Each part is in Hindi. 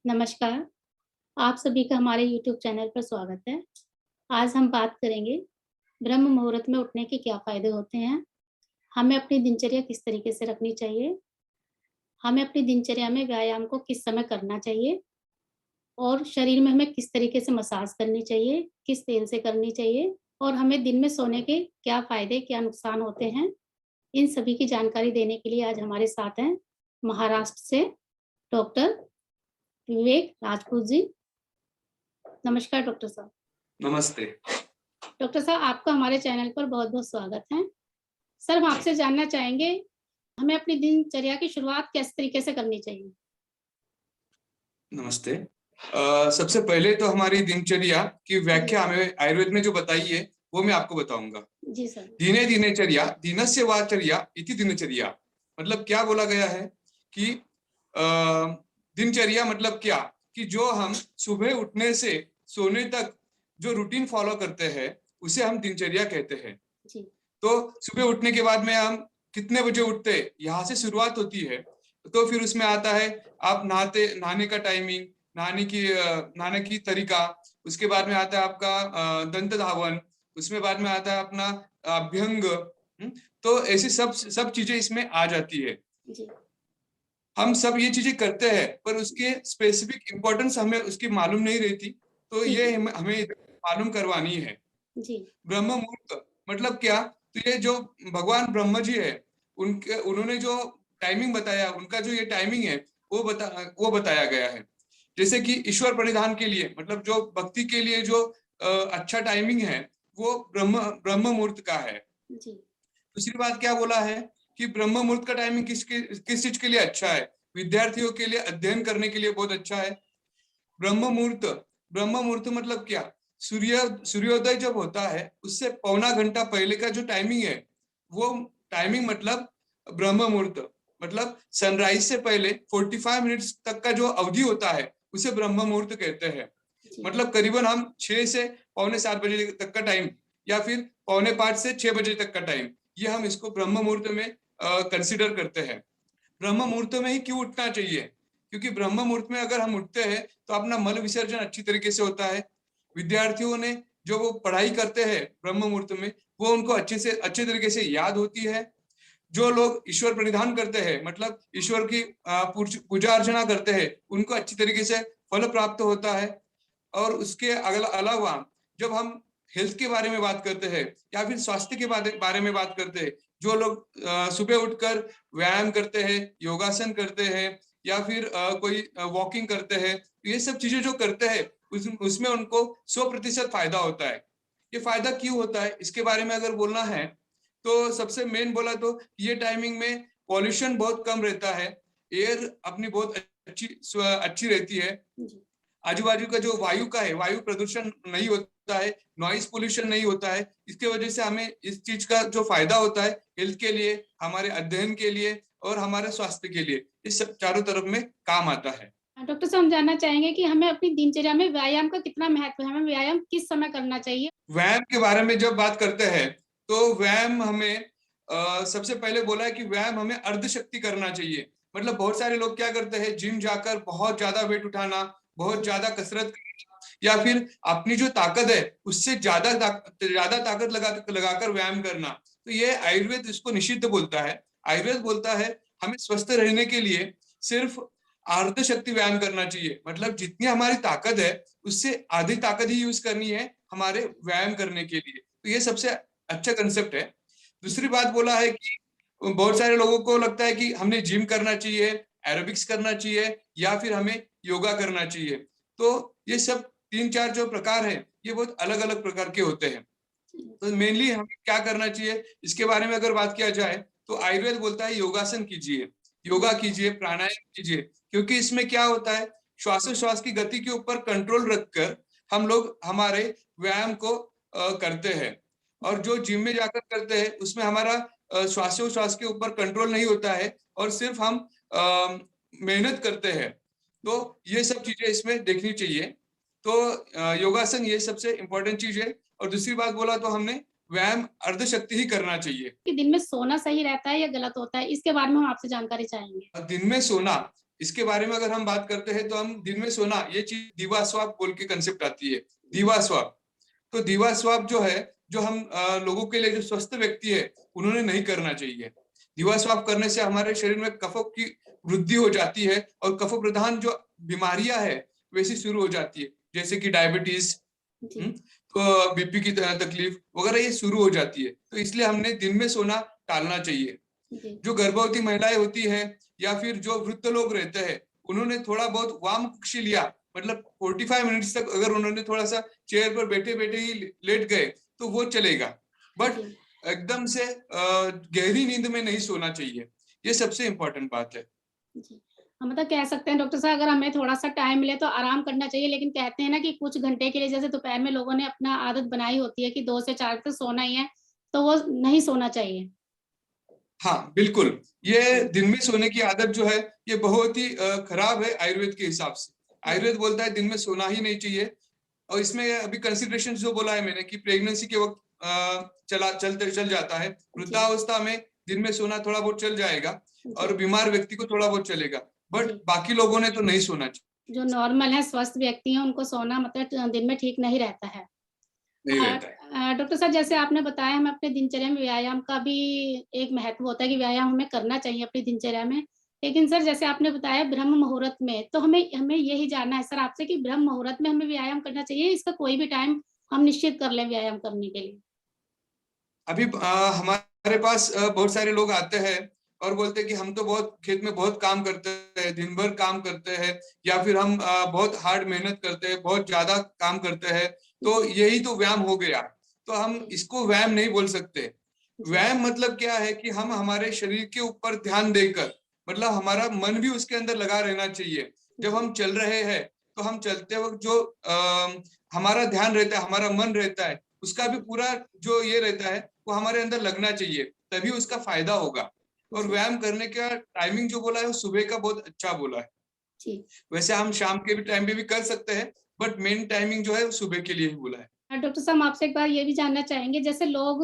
नमस्कार, आप सभी का हमारे यूट्यूब चैनल पर स्वागत है। आज हम बात करेंगे ब्रह्म मुहूर्त में उठने के क्या फ़ायदे होते हैं, हमें अपनी दिनचर्या किस तरीके से रखनी चाहिए, हमें अपनी दिनचर्या में व्यायाम को किस समय करना चाहिए और शरीर में हमें किस तरीके से मसाज करनी चाहिए, किस तेल से करनी चाहिए और हमें दिन में सोने के क्या फ़ायदे, क्या नुकसान होते हैं। इन सभी की जानकारी देने के लिए आज हमारे साथ हैं महाराष्ट्र से डॉक्टर विवेक राजपूत जी। नमस्कार डॉक्टर साहब। नमस्ते। डॉक्टर साहब, आपका हमारे चैनल पर बहुत-बहुत स्वागत है। सर, हम आपसे जानना चाहेंगे, हमें अपनी दिनचर्या की शुरुआत किस तरीके से करनी चाहिए? नमस्ते। सबसे पहले तो हमारी दिनचर्या की व्याख्या हमें आयुर्वेद में जो बताई है, वो मैं आपको बताऊँगा। जी सर। दिने दिनचर्या, दिनस्य वाचर्या इति दिनचर्या। मतलब क्या बोला गया है कि अ, दिनचर्या मतलब क्या? कि जो हम सुबह उठने से सोने तक जो रूटीन फॉलो करते हैं, उसे हम दिनचर्या कहते हैं। जी। तो सुबह उठने के बाद में हम कितने बजे उठते हैं, यहाँ से शुरुआत होती है। तो फिर उसमें आता है आप नहाने का टाइमिंग, नहाने की तरीका, उसके बाद में आता है आपका दंत धावन, उसमें बाद में आता है अपना अभ्यंग। तो ऐसी सब चीजें इसमें आ जाती है। जी। हम सब ये चीजें करते हैं, पर उसके स्पेसिफिक इम्पोर्टेंस हमें उसकी मालूम नहीं रहती, तो जी, ये जी। हमें मालूम करवानी है। जी। ब्रह्म मुहूर्त मतलब क्या? तो ये जो भगवान ब्रह्म जी है, उन्होंने जो टाइमिंग बताया, उनका जो ये टाइमिंग है, वो बताया गया है। जैसे कि ईश्वर प्रणिधान के लिए, मतलब जो भक्ति के लिए जो अच्छा टाइमिंग है, वो ब्रह्म मुहूर्त का है। जी। दूसरी बात क्या बोला है कि ब्रह्म मुहूर्त का टाइमिंग किस चीज के लिए अच्छा है? विद्यार्थियों के लिए, अध्ययन करने के लिए बहुत अच्छा है। ब्रह्म मुहूर्त, ब्रह्म मुहूर्त मतलब क्या? सूर्योदय जब होता है, उससे पौना घंटा पहले का जो टाइमिंग है, वो टाइमिंग मतलब ब्रह्म मुहूर्त। मतलब सनराइज से पहले 45 मिनट्स तक का जो अवधि होता है, उसे ब्रह्म मुहूर्त कहते हैं। जी। मतलब करीबन हम 6 से पौने 7 बजे तक का टाइम, या फिर पौने 5 से 6 बजे तक का टाइम, ये हम इसको ब्रह्म मुहूर्त में कंसिडर करते हैं। ब्रह्म मुहूर्त में ही क्यों उठना चाहिए? क्योंकि ब्रह्म मुहूर्त में अगर हम उठते हैं, तो अपना मल विसर्जन अच्छी तरीके से होता है। विद्यार्थियों ने जो वो पढ़ाई करते हैं ब्रह्म मुहूर्त में, वो उनको अच्छे तरीके से याद होती है। जो लोग ईश्वर प्रणिधान करते हैं, मतलब ईश्वर की पूजा अर्चना करते हैं, उनको अच्छी तरीके से फल प्राप्त होता है। और उसके अलावा जब हम हेल्थ के बारे में बात करते हैं, या फिर स्वास्थ्य के बारे में बात करते हैं, जो लोग सुबह उठकर व्यायाम करते हैं, योगासन करते हैं, या फिर कोई वॉकिंग करते हैं, ये सब चीजें जो करते हैं, उसमें उनको 100% फायदा होता है। ये फायदा क्यों होता है, इसके बारे में अगर बोलना है, तो सबसे मेन बोला तो ये टाइमिंग में पॉल्यूशन बहुत कम रहता है। एयर अपनी बहुत अच्छी रहती है। जी। आजू बाजू का जो वायु का है, वायु प्रदूषण नहीं होता है, नॉइज पोल्यूशन नहीं होता है। इसके वजह से हमें इस चीज का जो फायदा होता है, हेल्थ के लिए, हमारे अध्ययन के लिए और हमारे स्वास्थ्य के लिए, इस सब चारों तरफ में काम आता है। डॉक्टर साहब, हम जानना चाहेंगे कि हमें अपनी दिनचर्या में व्यायाम का कितना महत्व है? हमें व्यायाम किस समय करना चाहिए? व्यायाम के बारे में जब बात करते हैं, तो व्यायाम हमें सबसे पहले बोला है कि व्यायाम हमें अर्ध शक्ति करना चाहिए। मतलब बहुत सारे लोग क्या करते हैं, जिम जाकर बहुत ज्यादा वेट उठाना, बहुत जी। ज्यादा कसरत करना, या फिर अपनी जो ताकत है उससे ज्यादा ताकत लगाकर व्यायाम करना। तो ये आयुर्वेद इसको निषिद्ध बोलता है। आयुर्वेद बोलता है हमें स्वस्थ रहने के लिए सिर्फ अर्ध शक्ति व्यायाम करना चाहिए। मतलब जितनी हमारी ताकत है, उससे आधी ताकत ही यूज करनी है हमारे व्यायाम करने के लिए। तो ये सबसे अच्छा कंसेप्ट है। दूसरी बात बोला है कि बहुत सारे लोगों को लगता है कि हमने जिम करना चाहिए, एरोबिक्स करना चाहिए, या फिर हमें योगा करना चाहिए। तो ये सब तीन चार जो प्रकार है, ये बहुत अलग अलग प्रकार के होते हैं। तो मेनली हमें क्या करना चाहिए, इसके बारे में अगर बात किया जाए, तो आयुर्वेद बोलता है योगासन कीजिए, योगा कीजिए, प्राणायाम कीजिए। क्योंकि इसमें क्या होता है, श्वासोश्वास की गति के ऊपर कंट्रोल रखकर हम लोग हमारे व्यायाम को करते हैं। और जो जिम में जाकर करते हैं, उसमें हमारा श्वासोश्वास के ऊपर कंट्रोल नहीं होता है, और सिर्फ हम मेहनत करते हैं। तो ये सब चीजें इसमें देखनी चाहिए। तो योगासन ये सबसे इम्पोर्टेंट चीज है। और दूसरी बात बोला तो हमने व्यायाम अर्धशक्ति ही करना चाहिए। कि दिन में सोना सही रहता है या गलत होता है? इसके बारे में हम आपसे जानकारी चाहेंगे। दिन में सोना, इसके बारे में अगर हम बात करते हैं तो हम दिन में सोना, ये चीज दीवा स्वाप बोल के कंसेप्ट आती है, दीवा स्वाप। तो दीवा स्वाप जो है, जो हम लोगों के लिए जो स्वस्थ व्यक्ति है उन्होंने नहीं करना चाहिए। दीवा स्वाप करने से हमारे शरीर में कफों की वृद्धि हो जाती है और कफ प्रधान जो बीमारियां है वैसी शुरू हो जाती है, जैसे कि डायबिटीज, तो बीपी की तकलीफ वगैरह ये शुरू हो जाती है। तो इसलिए हमने दिन में सोना टालना चाहिए। जो गर्भवती महिलाएं होती है या फिर जो वृद्ध लोग रहते हैं, उन्होंने थोड़ा बहुत वाम कक्षी लिया, मतलब 45 मिनट्स तक अगर उन्होंने थोड़ा सा चेयर पर बैठे बैठे ही लेट गए तो वो चलेगा, बट एकदम से गहरी नींद में नहीं सोना चाहिए। ये सबसे इम्पोर्टेंट बात है। हम मतलब कह सकते हैं डॉक्टर साहब, अगर हमें थोड़ा सा टाइम मिले तो आराम करना चाहिए, लेकिन कहते हैं ना कि कुछ घंटे के लिए, जैसे दोपहर में लोगों ने अपना आदत बनाई होती है कि 2 से 4 तक सोना ही है, तो वो नहीं सोना चाहिए। हाँ बिल्कुल, ये दिन में सोने की आदत जो है ये बहुत ही खराब है आयुर्वेद के हिसाब से। आयुर्वेद बोलता है दिन में सोना ही नहीं चाहिए। और इसमें अभी कंसिडरेशन जो बोला है मैंने कि प्रेगनेंसी के वक्त चल जाता है, वृद्धावस्था में दिन में सोना थोड़ा बहुत चल जाएगा और बीमार व्यक्ति को थोड़ा बहुत चलेगा, बट बाकी लोगों ने तो नहीं सोना चाहिए। जो नॉर्मल है, स्वस्थ व्यक्ति हैं, उनको सोना मतलब दिन में ठीक नहीं रहता है। डॉक्टर साहब, जैसे आपने बताया, हमें अपने दिनचर्या में व्यायाम का भी एक महत्व होता है कि व्यायाम हमें करना चाहिए अपनी दिनचर्या में। लेकिन सर, जैसे आपने बताया ब्रह्म मुहूर्त में, तो हमें यही जानना है सर आपसे कि ब्रह्म मुहूर्त में हमें व्यायाम करना चाहिए, इसका कोई भी टाइम हम निश्चित कर लें व्यायाम करने के लिए? अभी हमारे पास बहुत सारे लोग आते हैं और बोलते हैं कि हम तो बहुत खेत में बहुत काम करते हैं, दिन भर काम करते हैं, या फिर हम बहुत हार्ड मेहनत करते हैं, बहुत ज्यादा काम करते हैं, तो यही तो व्यायाम हो गया। तो हम इसको व्यायाम नहीं बोल सकते। व्यायाम मतलब क्या है कि हम हमारे शरीर के ऊपर ध्यान देकर, मतलब हमारा मन भी उसके अंदर लगा रहना चाहिए। जब हम चल रहे हैं तो हम चलते वक्त जो हमारा ध्यान रहता है, हमारा मन रहता है, उसका भी पूरा जो ये रहता है वो हमारे अंदर लगना चाहिए, तभी उसका फायदा होगा। और व्यायाम करने का टाइमिंग जो बोला है वो सुबह का बहुत अच्छा बोला है। वैसे हम शाम के भी टाइम पे भी कर सकते हैं, बट मेन टाइमिंग जो है वो सुबह के लिए ही बोला है। डॉक्टर साहब, आपसे एक बार ये भी जानना चाहेंगे, जैसे लोग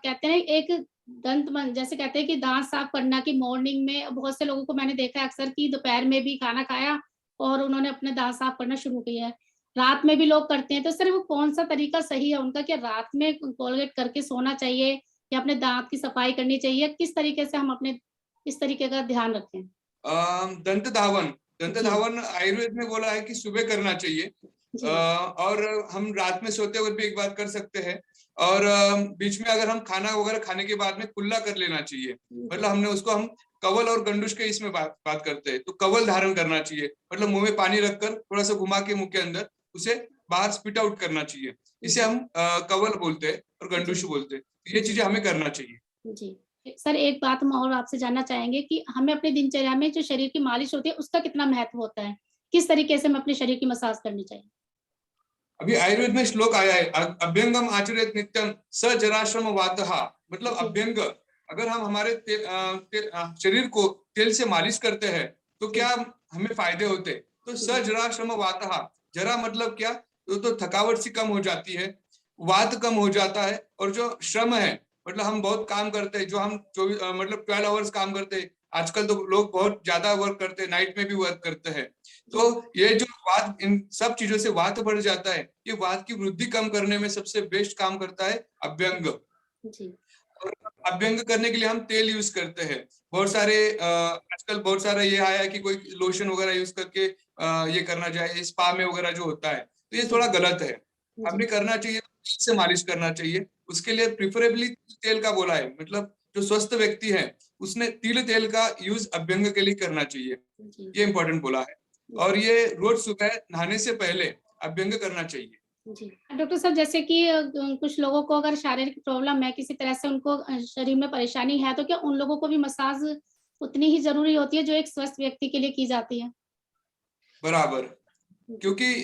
कहते हैं एक जैसे कहते हैं कि दांत साफ करना की मॉर्निंग में, बहुत से लोगों को मैंने देखा है अक्सर कि दोपहर में भी खाना खाया और उन्होंने अपने दांत साफ करना शुरू किया है। रात में भी लोग करते हैं, तो सर वो कौन सा तरीका सही है उनका? क्या रात में कोलगेट करके सोना चाहिए या अपने दांत की सफाई करनी चाहिए? किस तरीके से हम अपने इस तरीके का ध्यान रखें? दंत धावन आयुर्वेद में बोला है कि सुबह करना चाहिए। और हम रात में सोते वक्त भी एक बार कर सकते हैं। और बीच में अगर हम खाना वगैरह खाने के बाद में कुल्ला कर लेना चाहिए, मतलब हमने उसको हम कवल और गंडुश के इसमें बात करते हैं, तो कवल धारण करना चाहिए, मतलब मुंह में पानी रखकर थोड़ा सा घुमा के मुंह के अंदर उसे बाहर स्पिट आउट करना चाहिए। इसे हम कवल बोलते हैं और गंडुश बोलते हैं। ये चीजें हमें करना चाहिए। जी सर, एक बात हम और आपसे जानना चाहेंगे कि हमें अपनी दिनचर्या में जो शरीर की मालिश होती है उसका कितना महत्व होता है? किस तरीके से हमें अपने शरीर की मसाज करनी चाहिए? अभी आयुर्वेद में श्लोक आया है, अभ्यंगम आचरेत नित्यम स जराश्रम वातः, मतलब अभ्यंग, अगर हम हमारे शरीर को तेल से मालिश करते हैं तो क्या हमें फायदे होते? तो स जराश्रम वातः, जरा मतलब क्या, तो थकावट सी कम हो जाती है, वात कम हो जाता है, और जो श्रम है, मतलब हम बहुत काम करते हैं, जो हम 24 मतलब 12 आवर्स काम करते हैं, आजकल तो लोग बहुत ज्यादा वर्क करते हैं, नाइट में भी वर्क करते हैं, तो ये जो वात, इन सब चीजों से वात बढ़ जाता है, ये वात की वृद्धि कम करने में सबसे बेस्ट काम करता है अभ्यंग। और अभ्यंग करने के लिए हम तेल यूज करते हैं, बहुत सारे आजकल बहुत सारा ये आया है कि कोई लोशन वगैरह यूज करके ये करना चाहिए, स्पा में वगैरह जो होता है, तो ये थोड़ा गलत है। हमने करना चाहिए तो से मालिश करना चाहिए, उसके लिए प्रिफरेबली तेल का बोला है, मतलब जो स्वस्थ व्यक्ति है उसने तिल तेल का यूज अभ्यंग के लिए करना चाहिए, ये इंपॉर्टेंट बोला है। और ये रोज सुबह नहाने से पहले अभ्यंग करना चाहिए। जी डॉक्टर साहब, जैसे कि कुछ लोगों को अगर शारीरिक प्रॉब्लम है, किसी तरह से उनको शरीर में परेशानी है, तो क्या उन लोगों को भी मसाज उतनी ही जरूरी होती है जो एक स्वस्थ व्यक्ति के लिए की जाती है? बराबर, क्योंकि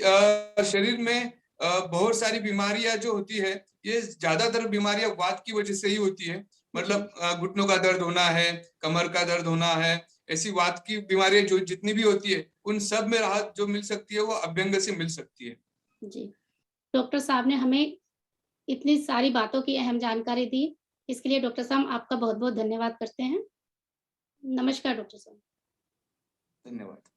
शरीर में बहुत सारी बीमारियां जो होती है, ये ज्यादातर बीमारियां वात की वजह से ही होती है, मतलब घुटनों का दर्द होना है, कमर का दर्द होना है, ऐसी वात की बीमारियां जो जितनी भी होती है, उन सब में राहत जो मिल सकती है वो अभ्यंग से मिल सकती है। जी, डॉक्टर साहब ने हमें इतनी सारी बातों की अहम जानकारी दी, इसके लिए डॉक्टर साहब आपका बहुत बहुत धन्यवाद करते हैं। नमस्कार डॉक्टर साहब। धन्यवाद।